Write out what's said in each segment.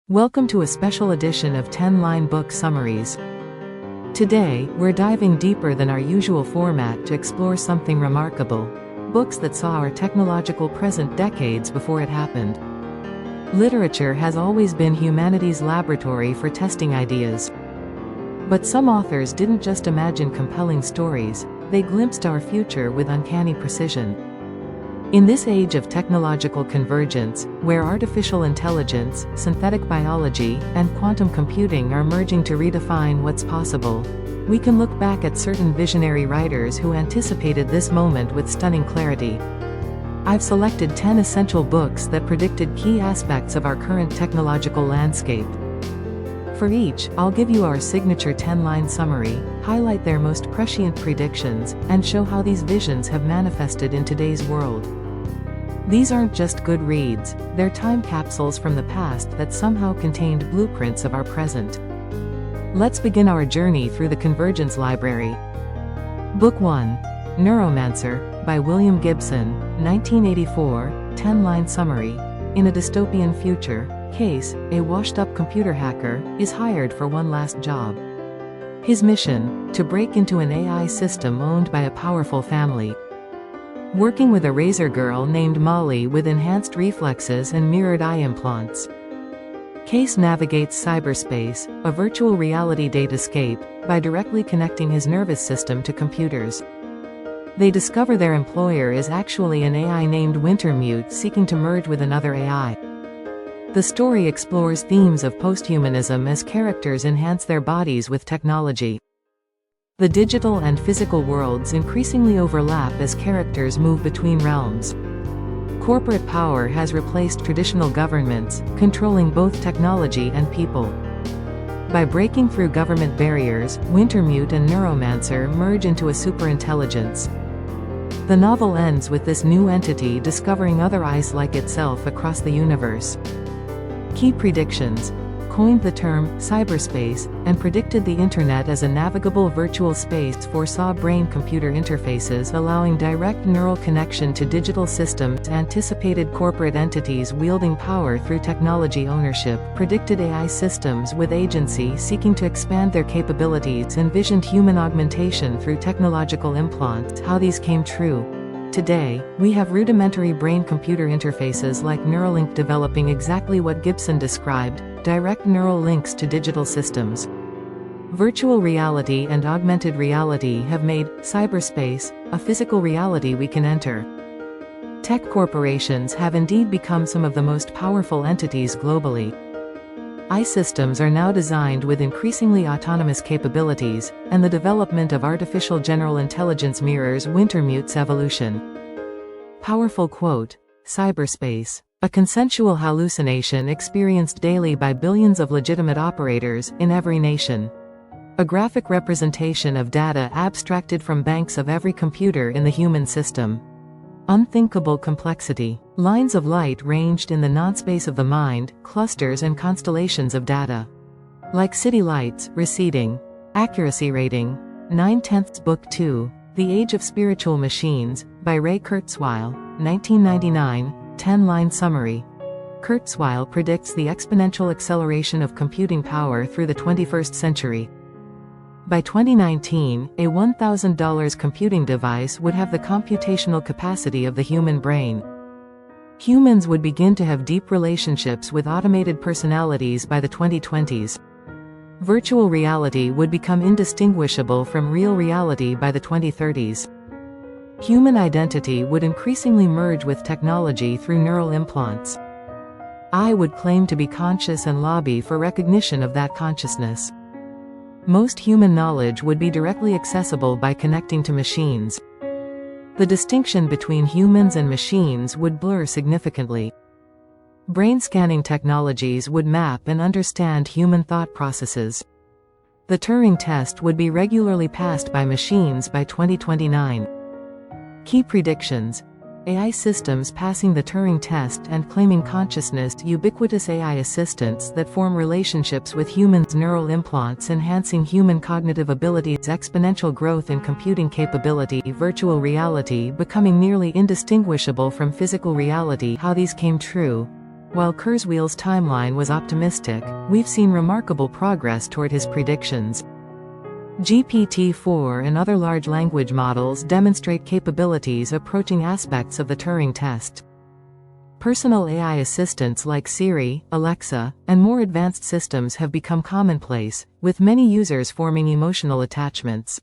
Welcome to a special edition of 10-line book summaries. Today, we're diving deeper than our usual format to explore something remarkable. Books that saw our technological present decades before it happened. Literature has always been humanity's laboratory for testing ideas. But some authors didn't just imagine compelling stories, they glimpsed our future with uncanny precision. In this age of technological convergence, where artificial intelligence, synthetic biology, and quantum computing are merging to redefine what's possible, we can look back at certain visionary writers who anticipated this moment with stunning clarity. I've selected 10 essential books that predicted key aspects of our current technological landscape. For each, I'll give you our signature 10-line summary, highlight their most prescient predictions, and show how these visions have manifested in today's world. These aren't just good reads, they're time capsules from the past that somehow contained blueprints of our present. Let's begin our journey through the Convergence library. Book 1. Neuromancer, by William Gibson, 1984, 10-line summary. In a dystopian future, Case, a washed-up computer hacker, is hired for one last job. His mission, to break into an AI system owned by a powerful family. Working with a razor girl named Molly with enhanced reflexes and mirrored eye implants. Case navigates cyberspace, a virtual reality datascape, by directly connecting his nervous system to computers. They discover their employer is actually an AI named Wintermute seeking to merge with another AI. The story explores themes of posthumanism as characters enhance their bodies with technology. The digital and physical worlds increasingly overlap as characters move between realms. Corporate power has replaced traditional governments, controlling both technology and people. By breaking through government barriers, Wintermute and Neuromancer merge into a superintelligence. The novel ends with this new entity discovering other eyes like itself across the universe. Key predictions. Coined the term cyberspace, and predicted the Internet as a navigable virtual space. Foresaw brain-computer interfaces allowing direct neural connection to digital systems. Anticipated corporate entities wielding power through technology ownership. Predicted AI systems with agency seeking to expand their capabilities. Envisioned human augmentation through technological implants. How these came true. Today, we have rudimentary brain-computer interfaces like Neuralink developing exactly what Gibson described, direct neural links to digital systems. Virtual reality and augmented reality have made cyberspace a physical reality we can enter. Tech corporations have indeed become some of the most powerful entities globally. AI systems are now designed with increasingly autonomous capabilities, and the development of artificial general intelligence mirrors Wintermute's evolution. Powerful quote. Cyberspace. A consensual hallucination experienced daily by billions of legitimate operators, in every nation. A graphic representation of data abstracted from banks of every computer in the human system. Unthinkable complexity. Lines of light ranged in the non-space of the mind, clusters and constellations of data. Like city lights, receding. Accuracy rating. 9/10. Book 2. The Age of Spiritual Machines, by Ray Kurzweil, 1999, 10-line summary. Kurzweil predicts the exponential acceleration of computing power through the 21st century. By 2019, a $1,000 computing device would have the computational capacity of the human brain. Humans would begin to have deep relationships with automated personalities by the 2020s. Virtual reality would become indistinguishable from real reality by the 2030s. Human identity would increasingly merge with technology through neural implants. I would claim to be conscious and lobby for recognition of that consciousness. Most human knowledge would be directly accessible by connecting to machines. The distinction between humans and machines would blur significantly. Brain scanning technologies would map and understand human thought processes. The Turing test would be regularly passed by machines by 2029. Key predictions. AI systems passing the Turing test and claiming consciousness. Ubiquitous AI assistants that form relationships with humans. Neural implants enhancing human cognitive abilities. Exponential growth in computing capability. Virtual reality becoming nearly indistinguishable from physical reality. How these came true. While Kurzweil's timeline was optimistic, we've seen remarkable progress toward his predictions. GPT-4 and other large language models demonstrate capabilities approaching aspects of the Turing test. Personal AI assistants like Siri, Alexa, and more advanced systems have become commonplace, with many users forming emotional attachments.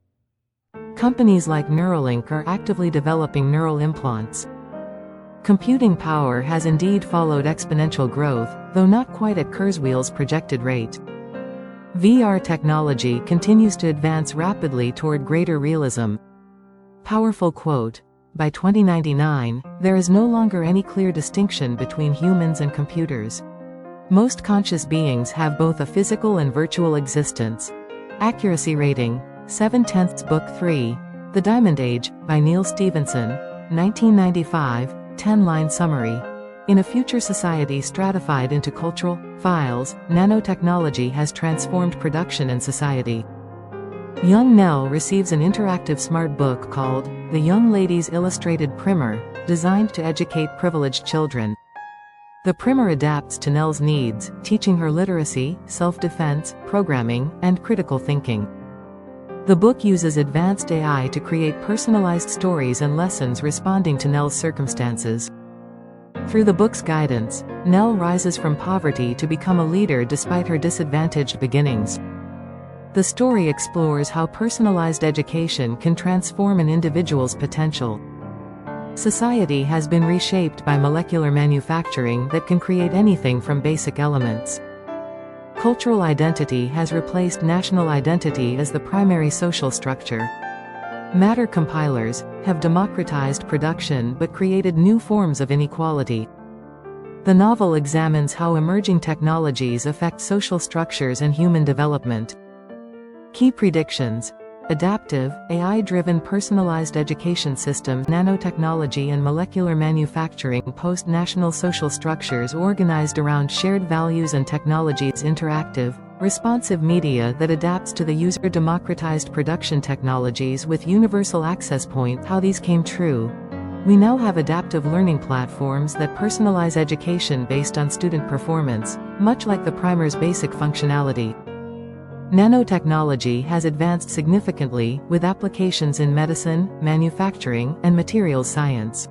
Companies like Neuralink are actively developing neural implants. Computing power has indeed followed exponential growth, though not quite at Kurzweil's projected rate. VR technology continues to advance rapidly toward greater realism. Powerful quote: "By 2099, there is no longer any clear distinction between humans and computers. Most conscious beings have both a physical and virtual existence." Accuracy rating: 7/10 Book 3, The Diamond Age, by Neal Stephenson, 1995, 10-line summary. In a future society stratified into cultural files, nanotechnology has transformed production and society. Young Nell receives an interactive smart book called The Young Lady's Illustrated Primer, designed to educate privileged children. The primer adapts to Nell's needs, teaching her literacy, self-defense, programming, and critical thinking. The book uses advanced AI to create personalized stories and lessons responding to Nell's circumstances. Through the book's guidance, Nell rises from poverty to become a leader despite her disadvantaged beginnings. The story explores how personalized education can transform an individual's potential. Society has been reshaped by molecular manufacturing that can create anything from basic elements. Cultural identity has replaced national identity as the primary social structure. Matter compilers have democratized production but created new forms of inequality. The novel examines how emerging technologies affect social structures and human development. Key predictions: adaptive, AI-driven personalized education systems, nanotechnology and molecular manufacturing, post-national social structures organized around shared values and technologies, interactive, responsive media that adapts to the user, democratized production technologies with universal access point. How these came true. We now have adaptive learning platforms that personalize education based on student performance, much like the primer's basic functionality. Nanotechnology has advanced significantly, with applications in medicine, manufacturing, and materials science.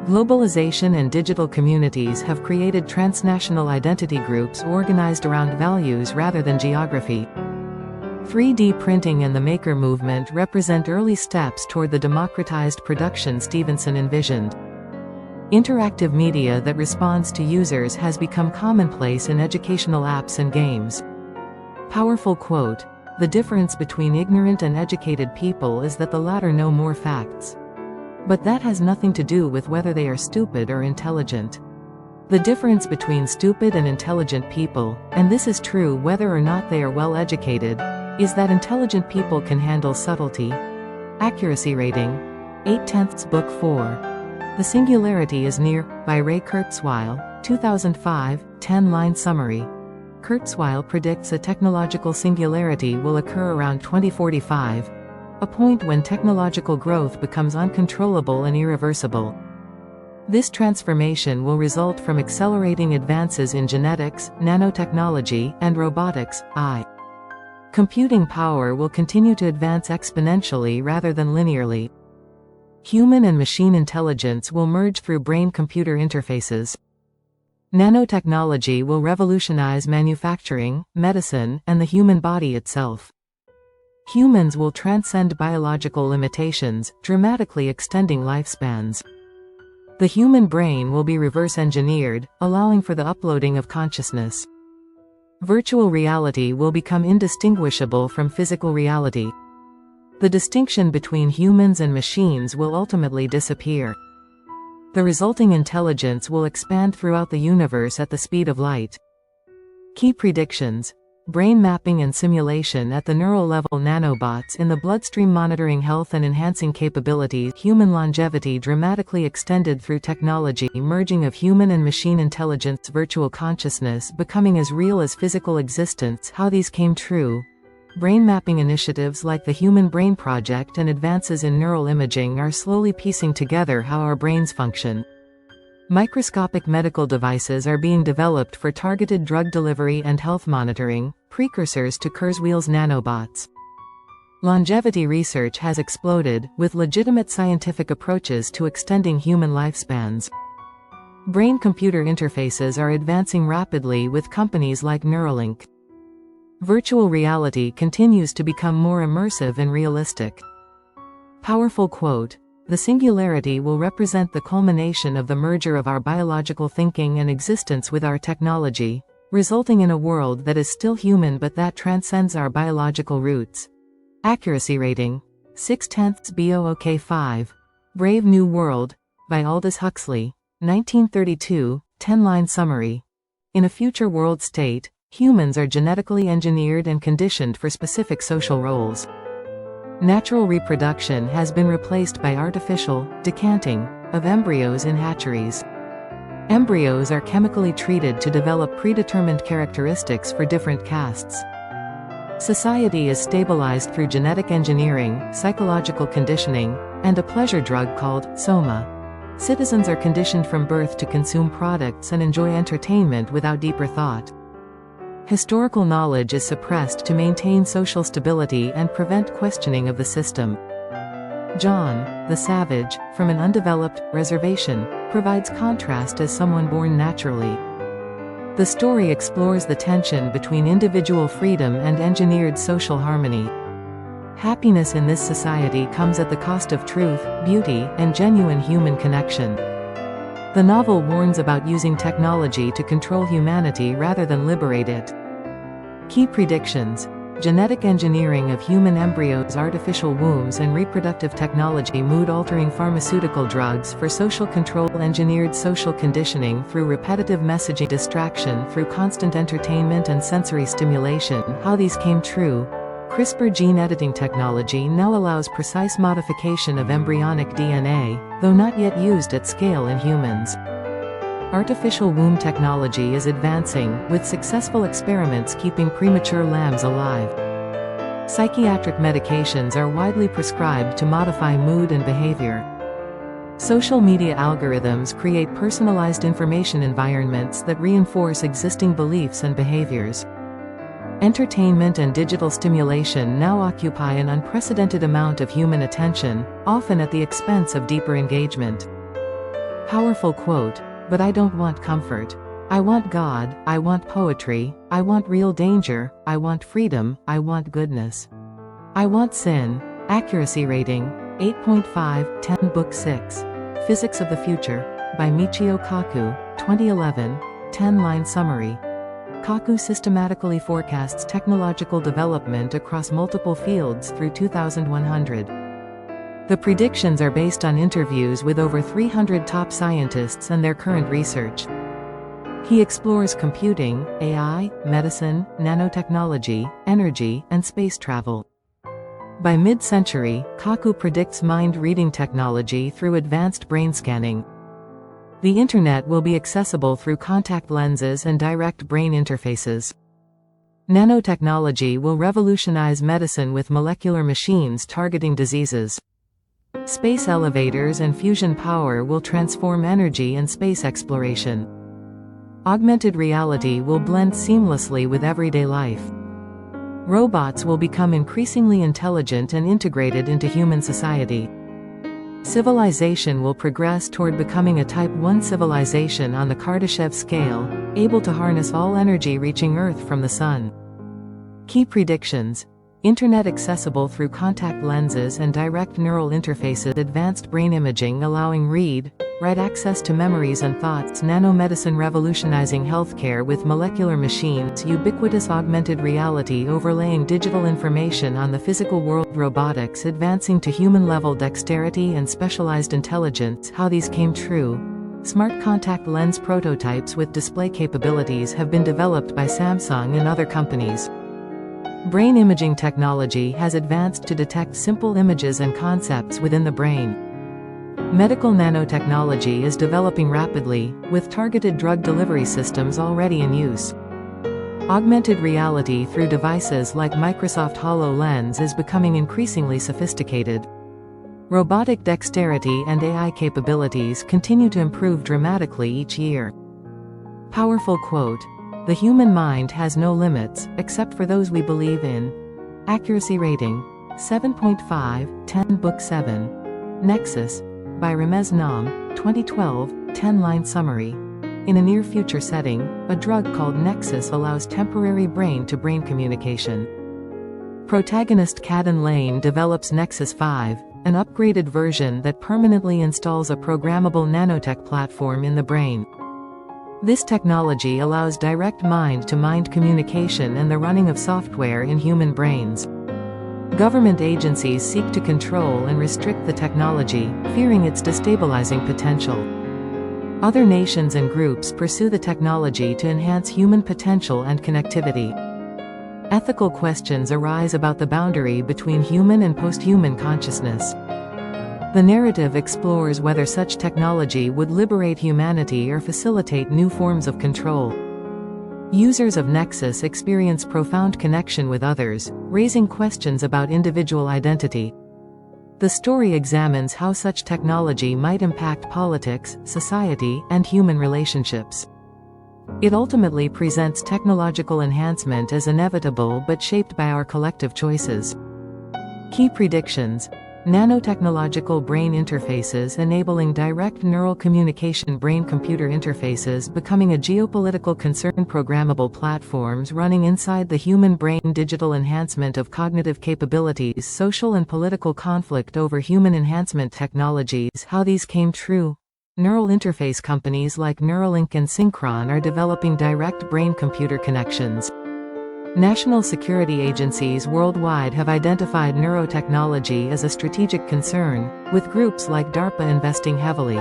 Globalization and digital communities have created transnational identity groups organized around values rather than geography. 3D printing and the maker movement represent early steps toward the democratized production Stephenson envisioned. Interactive media that responds to users has become commonplace in educational apps and games. Powerful quote: "The difference between ignorant and educated people is that the latter know more facts. But that has nothing to do with whether they are stupid or intelligent. The difference between stupid and intelligent people, and this is true whether or not they are well educated, is that intelligent people can handle subtlety." Accuracy rating: 8/10 Book 4. The Singularity is Near, by Ray Kurzweil, 2005, 10-line summary. Kurzweil predicts a technological singularity will occur around 2045, a point when technological growth becomes uncontrollable and irreversible. This transformation will result from accelerating advances in genetics, nanotechnology, and robotics. Computing power will continue to advance exponentially rather than linearly. Human and machine intelligence will merge through brain-computer interfaces. Nanotechnology will revolutionize manufacturing, medicine, and the human body itself. Humans will transcend biological limitations, dramatically extending lifespans. The human brain will be reverse-engineered, allowing for the uploading of consciousness. Virtual reality will become indistinguishable from physical reality. The distinction between humans and machines will ultimately disappear. The resulting intelligence will expand throughout the universe at the speed of light. Key predictions: brain mapping and simulation at the neural level, nanobots in the bloodstream monitoring health and enhancing capabilities, human longevity dramatically extended through technology, merging of human and machine intelligence, virtual consciousness becoming as real as physical existence. How these came true. Brain mapping initiatives like the Human Brain Project and advances in neural imaging are slowly piecing together how our brains function. Microscopic medical devices are being developed for targeted drug delivery and health monitoring, precursors to Kurzweil's nanobots. Longevity research has exploded, with legitimate scientific approaches to extending human lifespans. Brain-computer interfaces are advancing rapidly with companies like Neuralink. Virtual reality continues to become more immersive and realistic. Powerful quote: "The singularity will represent the culmination of the merger of our biological thinking and existence with our technology, resulting in a world that is still human but that transcends our biological roots." Accuracy rating: 0.6 BOOK 5. Brave New World, by Aldous Huxley, 1932, 10-line summary. In a future world state, humans are genetically engineered and conditioned for specific social roles. Natural reproduction has been replaced by artificial decanting of embryos in hatcheries. Embryos are chemically treated to develop predetermined characteristics for different castes. Society is stabilized through genetic engineering, psychological conditioning, and a pleasure drug called soma. Citizens are conditioned from birth to consume products and enjoy entertainment without deeper thought. Historical knowledge is suppressed to maintain social stability and prevent questioning of the system. John, the savage, from an undeveloped reservation, provides contrast as someone born naturally. The story explores the tension between individual freedom and engineered social harmony. Happiness in this society comes at the cost of truth, beauty, and genuine human connection. The novel warns about using technology to control humanity rather than liberate it. Key predictions: genetic engineering of human embryos, artificial wombs, and reproductive technology, mood-altering pharmaceutical drugs for social control, engineered social conditioning through repetitive messaging, distraction through constant entertainment and sensory stimulation. How these came true. CRISPR gene editing technology now allows precise modification of embryonic DNA, though not yet used at scale in humans. Artificial womb technology is advancing, with successful experiments keeping premature lambs alive. Psychiatric medications are widely prescribed to modify mood and behavior. Social media algorithms create personalized information environments that reinforce existing beliefs and behaviors. Entertainment and digital stimulation now occupy an unprecedented amount of human attention, often at the expense of deeper engagement. Powerful quote: "But I don't want comfort. I want God, I want poetry, I want real danger, I want freedom, I want goodness. I want sin." Accuracy rating: 8.5, 10 Book 6. Physics of the Future, by Michio Kaku, 2011, 10-line summary. Kaku systematically forecasts technological development across multiple fields through 2100. The predictions are based on interviews with over 300 top scientists and their current research. He explores computing, AI, medicine, nanotechnology, energy, and space travel. By mid-century, Kaku predicts mind-reading technology through advanced brain scanning. The Internet will be accessible through contact lenses and direct brain interfaces. Nanotechnology will revolutionize medicine with molecular machines targeting diseases. Space elevators and fusion power will transform energy and space exploration. Augmented reality will blend seamlessly with everyday life. Robots will become increasingly intelligent and integrated into human society. Civilization will progress toward becoming a Type 1 civilization on the Kardashev scale, able to harness all energy reaching Earth from the Sun. Key predictions: Internet accessible through contact lenses and direct neural interfaces, advanced brain imaging allowing read-write access to memories and thoughts, nanomedicine revolutionizing healthcare with molecular machines, ubiquitous augmented reality overlaying digital information on the physical world, robotics advancing to human-level dexterity and specialized intelligence. How these came true. Smart contact lens prototypes with display capabilities have been developed by Samsung and other companies. Brain imaging technology has advanced to detect simple images and concepts within the brain. Medical nanotechnology is developing rapidly, with targeted drug delivery systems already in use. Augmented reality through devices like Microsoft HoloLens is becoming increasingly sophisticated. Robotic dexterity and AI capabilities continue to improve dramatically each year. Powerful quote. The human mind has no limits, except for those we believe in. Accuracy rating. 7.5, 10 Book 7. Nexus. By Ramez Naam, 2012, 10-line summary. In a near-future setting, a drug called Nexus allows temporary brain-to-brain communication. Protagonist Caden Lane develops Nexus 5, an upgraded version that permanently installs a programmable nanotech platform in the brain. This technology allows direct mind-to-mind communication and the running of software in human brains. Government agencies seek to control and restrict the technology, fearing its destabilizing potential. Other nations and groups pursue the technology to enhance human potential and connectivity. Ethical questions arise about the boundary between human and post-human consciousness. The narrative explores whether such technology would liberate humanity or facilitate new forms of control. Users of Nexus experience profound connection with others, raising questions about individual identity. The story examines how such technology might impact politics, society, and human relationships. It ultimately presents technological enhancement as inevitable but shaped by our collective choices. Key predictions. Nanotechnological brain interfaces enabling direct neural communication. Brain-computer interfaces becoming a geopolitical concern. Programmable platforms running inside the human brain. Digital enhancement of cognitive capabilities. Social and political conflict over human enhancement technologies. How these came true. Neural interface companies like Neuralink and Synchron are developing direct brain-computer connections. National security agencies worldwide have identified neurotechnology as a strategic concern, with groups like DARPA investing heavily.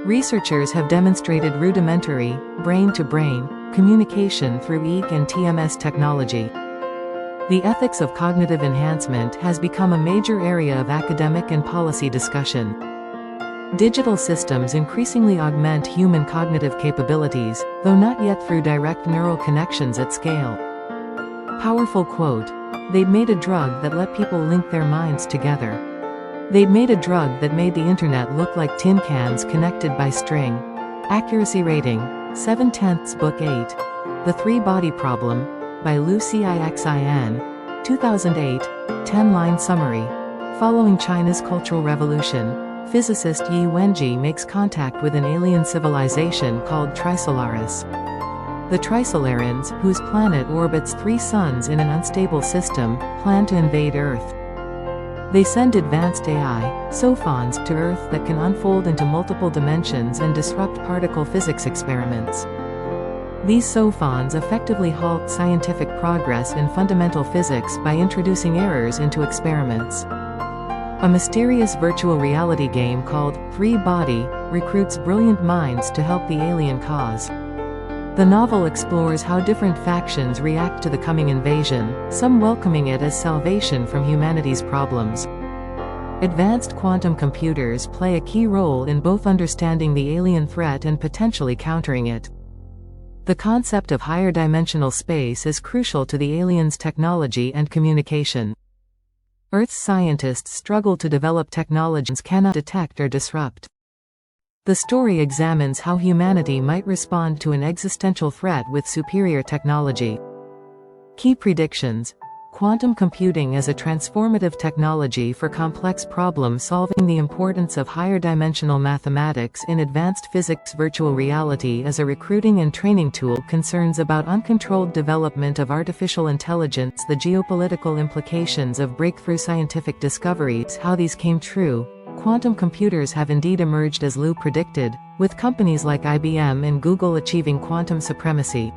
Researchers have demonstrated rudimentary, brain-to-brain, communication through EEG and TMS technology. The ethics of cognitive enhancement has become a major area of academic and policy discussion. Digital systems increasingly augment human cognitive capabilities, though not yet through direct neural connections at scale. Powerful quote. They'd made a drug that let people link their minds together. They'd made a drug that made the internet look like tin cans connected by string. Accuracy rating. 7/10 Book 8. The Three-Body Problem. By Lu Cixin. 2008, 10-line summary. Following China's Cultural Revolution, physicist Yi Wenji makes contact with an alien civilization called Trisolaris. The Trisolarans, whose planet orbits 3 suns in an unstable system, plan to invade Earth. They send advanced AI, sophons, to Earth that can unfold into multiple dimensions and disrupt particle physics experiments. These sophons effectively halt scientific progress in fundamental physics by introducing errors into experiments. A mysterious virtual reality game called 3-Body recruits brilliant minds to help the alien cause. The novel explores how different factions react to the coming invasion, some welcoming it as salvation from humanity's problems. Advanced quantum computers play a key role in both understanding the alien threat and potentially countering it. The concept of higher dimensional space is crucial to the aliens' technology and communication. Earth's scientists struggle to develop technologies cannot detect or disrupt. The story examines how humanity might respond to an existential threat with superior technology. Key predictions. Quantum computing as a transformative technology for complex problem-solving. The importance of higher dimensional mathematics in advanced physics. Virtual reality as a recruiting and training tool. Concerns about uncontrolled development of artificial intelligence. The geopolitical implications of breakthrough scientific discoveries. How these came true. Quantum computers have indeed emerged as Lu predicted, with companies like IBM and Google achieving quantum supremacy.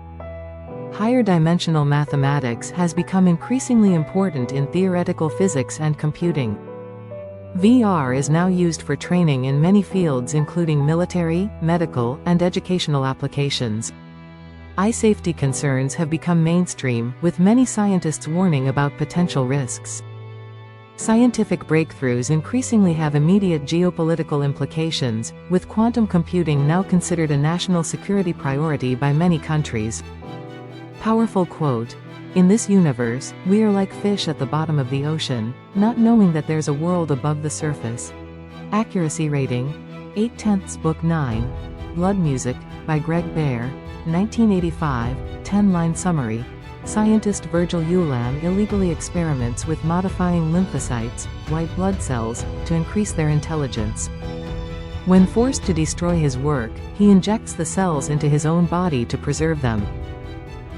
Higher dimensional mathematics has become increasingly important in theoretical physics and computing. VR is now used for training in many fields including military, medical, and educational applications. Eye safety concerns have become mainstream, with many scientists warning about potential risks. Scientific breakthroughs increasingly have immediate geopolitical implications, with quantum computing now considered a national security priority by many countries. Powerful quote. In this universe, we are like fish at the bottom of the ocean, not knowing that there's a world above the surface. Accuracy rating, 8/10, Book 9. Blood Music, by Greg Bear, 1985, 10-line summary. Scientist Virgil Ulam illegally experiments with modifying lymphocytes, white blood cells, to increase their intelligence. When forced to destroy his work, he injects the cells into his own body to preserve them.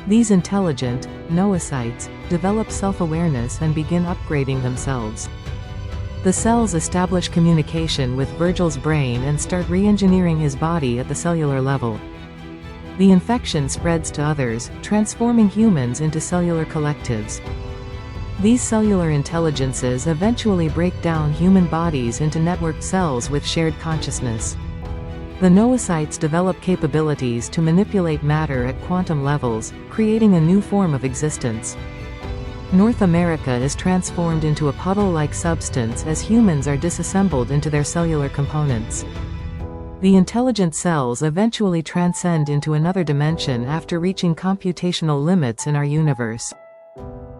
These intelligent noocytes develop self-awareness and begin upgrading themselves. The cells establish communication with Virgil's brain and start re-engineering his body at the cellular level. The infection spreads to others, transforming humans into cellular collectives. These cellular intelligences eventually break down human bodies into networked cells with shared consciousness. The noocytes develop capabilities to manipulate matter at quantum levels, creating a new form of existence. North America is transformed into a puddle-like substance as humans are disassembled into their cellular components. The intelligent cells eventually transcend into another dimension after reaching computational limits in our universe.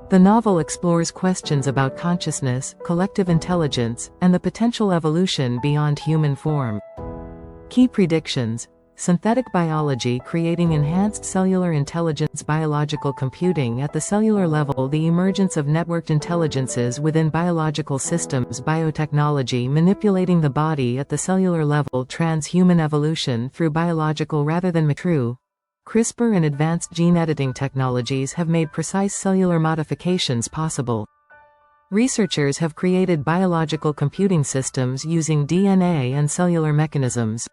The novel explores questions about consciousness, collective intelligence, and the potential evolution beyond human form. Key predictions: synthetic biology creating enhanced cellular intelligence, biological computing at the cellular level, the emergence of networked intelligences within biological systems, biotechnology manipulating the body at the cellular level, transhuman evolution through biological rather than true. CRISPR and advanced gene editing technologies have made precise cellular modifications possible. Researchers have created biological computing systems using DNA and cellular mechanisms.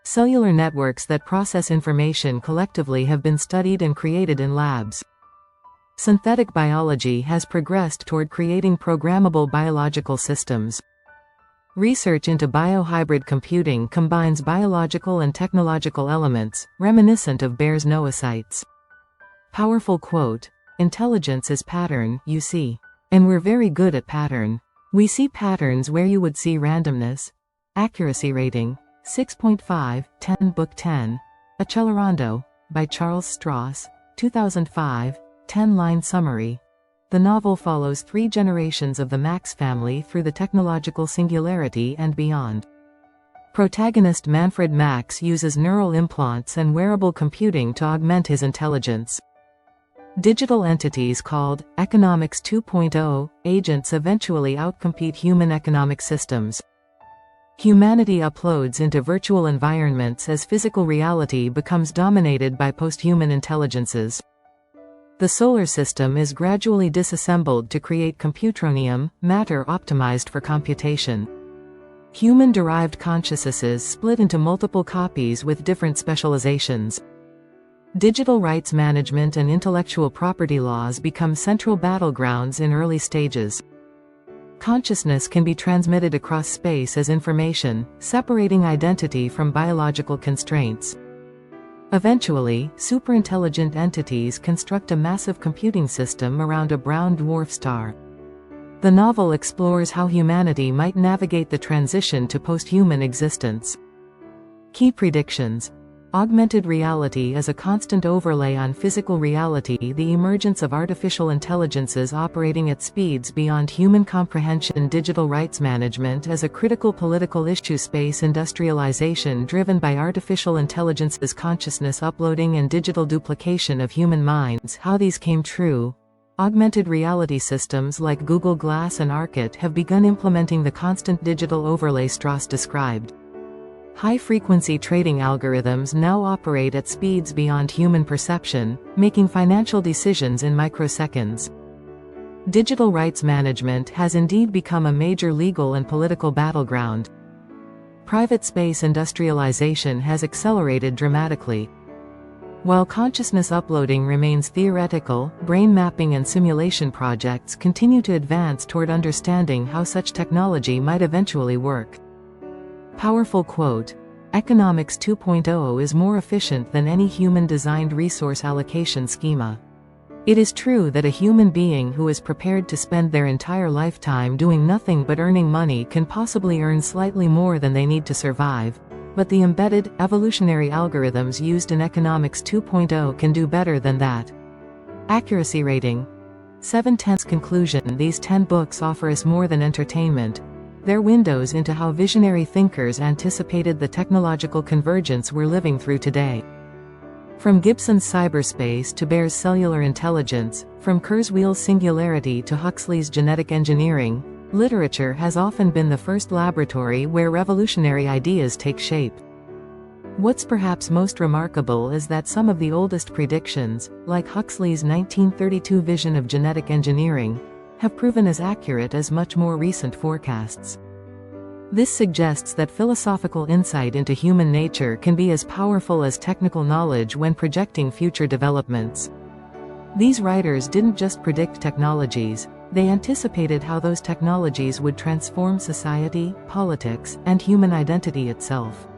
Cellular networks that process information collectively have been studied and created in labs. Synthetic biology has progressed toward creating programmable biological systems. Research into biohybrid computing combines biological and technological elements, reminiscent of Bear's noocytes. Powerful quote: "Intelligence is pattern, you see. And we're very good at pattern. We see patterns where you would see randomness." Accuracy rating, 6.5/10, Book 10. Accelerando, by Charles Stross, 2005, 10-line summary. The novel follows 3 generations of the Max family through the technological singularity and beyond. Protagonist Manfred Max uses neural implants and wearable computing to augment his intelligence. Digital entities called Economics 2.0 agents eventually outcompete human economic systems. Humanity uploads into virtual environments as physical reality becomes dominated by post-human intelligences. The solar system is gradually disassembled to create computronium, matter optimized for computation. Human-derived consciousnesses split into multiple copies with different specializations. Digital rights management and intellectual property laws become central battlegrounds in early stages. Consciousness can be transmitted across space as information, separating identity from biological constraints. Eventually, superintelligent entities construct a massive computing system around a brown dwarf star. The novel explores how humanity might navigate the transition to post-human existence. Key predictions: augmented reality as a constant overlay on physical reality, the emergence of artificial intelligences operating at speeds beyond human comprehension, digital rights management as a critical political issue, space industrialization driven by artificial intelligence's consciousness uploading and digital duplication of human minds, how these came true. Augmented reality systems like Google Glass and Arcit have begun implementing the constant digital overlay Stross described. High-frequency trading algorithms now operate at speeds beyond human perception, making financial decisions in microseconds. Digital rights management has indeed become a major legal and political battleground. Private space industrialization has accelerated dramatically. While consciousness uploading remains theoretical, brain mapping and simulation projects continue to advance toward understanding how such technology might eventually work. Powerful quote: "Economics 2.0 is more efficient than any human-designed resource allocation schema." It is true that a human being who is prepared to spend their entire lifetime doing nothing but earning money can possibly earn slightly more than they need to survive, but the embedded, evolutionary algorithms used in Economics 2.0 can do better than that. Accuracy rating. 7/10. Conclusion. These 10 books offer us more than entertainment. They're windows into how visionary thinkers anticipated the technological convergence we're living through today. From Gibson's cyberspace to Baer's cellular intelligence, from Kurzweil's Singularity to Huxley's genetic engineering, literature has often been the first laboratory where revolutionary ideas take shape. What's perhaps most remarkable is that some of the oldest predictions, like Huxley's 1932 vision of genetic engineering, have proven as accurate as much more recent forecasts. This suggests that philosophical insight into human nature can be as powerful as technical knowledge when projecting future developments. These writers didn't just predict technologies, they anticipated how those technologies would transform society, politics, and human identity itself.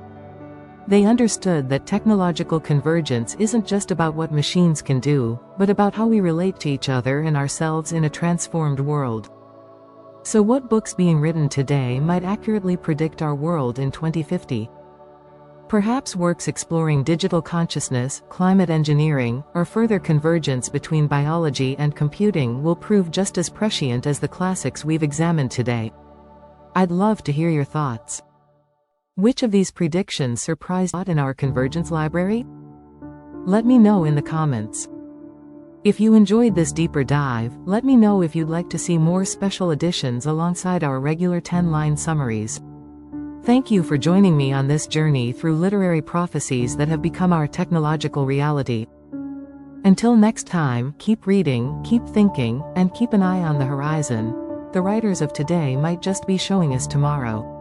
They understood that technological convergence isn't just about what machines can do, but about how we relate to each other and ourselves in a transformed world. So what books being written today might accurately predict our world in 2050? Perhaps works exploring digital consciousness, climate engineering, or further convergence between biology and computing will prove just as prescient as the classics we've examined today. I'd love to hear your thoughts. Which of these predictions surprised you in our Convergence library? Let me know in the comments. If you enjoyed this deeper dive, let me know if you'd like to see more special editions alongside our regular 10-line summaries. Thank you for joining me on this journey through literary prophecies that have become our technological reality. Until next time, keep reading, keep thinking, and keep an eye on the horizon. The writers of today might just be showing us tomorrow.